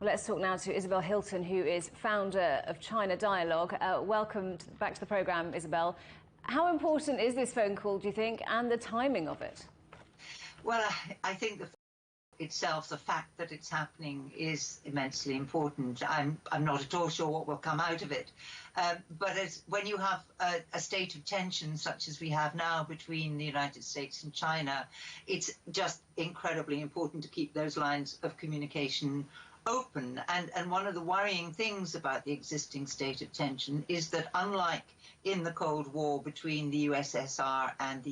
Well, let's talk now to Isabel Hilton, who is founder of China Dialogue. Welcome back to the programme, Isabel. How important is this phone call, do you think, and the timing of it? Well, I think the fact that it's happening is immensely important. I'm not at all sure what will come out of it. But when you have a state of tension such as we have now between the United States and China, it's just incredibly important to keep those lines of communication open. And one of the worrying things about the existing state of tension is that, unlike in the Cold War between the USSR and the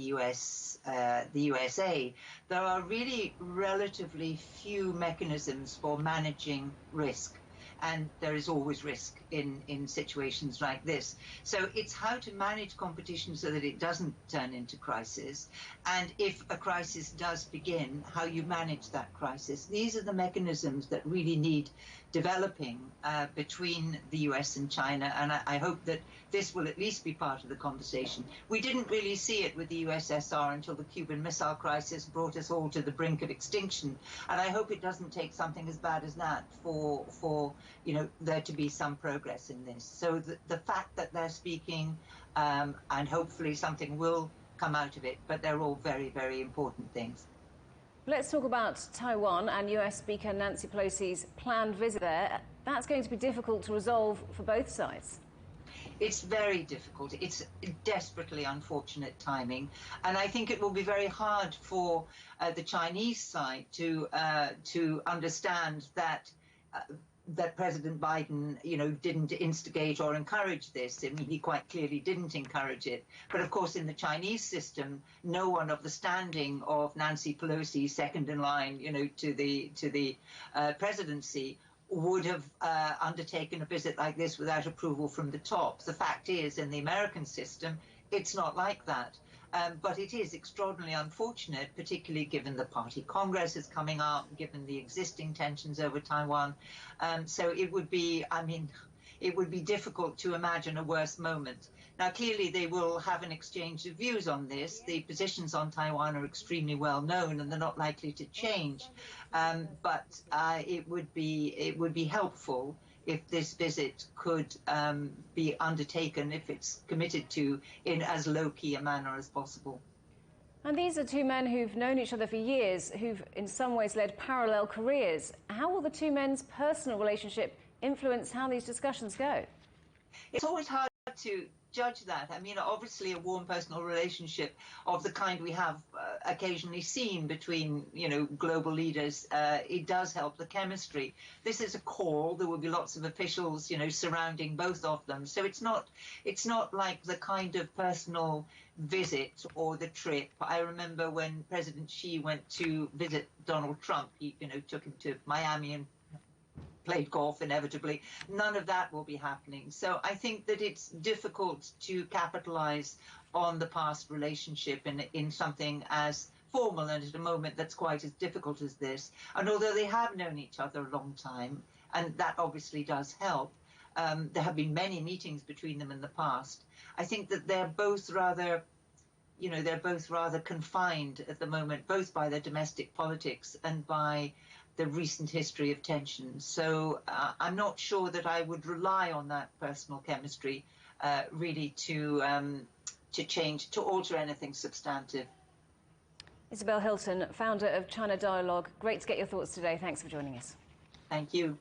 USA, there are really relatively few mechanisms for managing risk. And there is always risk in situations like this. So it's how to manage competition so that it doesn't turn into crisis. And if a crisis does begin, how you manage that crisis. These are the mechanisms that really need developing between the US and China. And I hope that this will at least be part of the conversation. We didn't really see it with the USSR until the Cuban Missile Crisis brought us all to the brink of extinction. And I hope it doesn't take something as bad as that for there to be some progress in this. So the fact that they're speaking and hopefully something will come out of it, but they're all very, very important things. Let's talk about Taiwan and US Speaker Nancy Pelosi's planned visit there. That's going to be difficult to resolve for both sides. It's very difficult. It's desperately unfortunate timing. And I think it will be very hard for the Chinese side to understand that that President Biden, didn't instigate or encourage this. I mean, he quite clearly didn't encourage it. But of course, in the Chinese system, no one of the standing of Nancy Pelosi, second in line, to the presidency, would have undertaken a visit like this without approval from the top. The fact is, in the American system, it's not like that. But it is extraordinarily unfortunate, particularly given the party Congress is coming up, given the existing tensions over Taiwan. So it would be, it would be difficult to imagine a worse moment. Now, clearly, they will have an exchange of views on this. The positions on Taiwan are extremely well known, and they're not likely to change. But it would be helpful if this visit could be undertaken, if it's committed to, in as low-key a manner as possible. And these are two men who've known each other for years, who've in some ways led parallel careers. How will the two men's personal relationship influence how these discussions go? It's always hard to judge that. I mean, obviously a warm personal relationship of the kind we have occasionally seen between, global leaders, it does help the chemistry. This is a call. There will be lots of officials, surrounding both of them. So it's not like the kind of personal visit or the trip. I remember when President Xi went to visit Donald Trump, he, took him to Miami and played golf inevitably. None of that will be happening. So I think that it's difficult to capitalize on the past relationship in something as formal and at a moment that's quite as difficult as this. And although they have known each other a long time, and that obviously does help, there have been many meetings between them in the past. I think that they're both rather confined at the moment, both by their domestic politics and by the recent history of tension. So I'm not sure that I would rely on that personal chemistry really to alter anything substantive. Isabel Hilton, founder of China Dialogue. Great to get your thoughts today. Thanks for joining us. Thank you.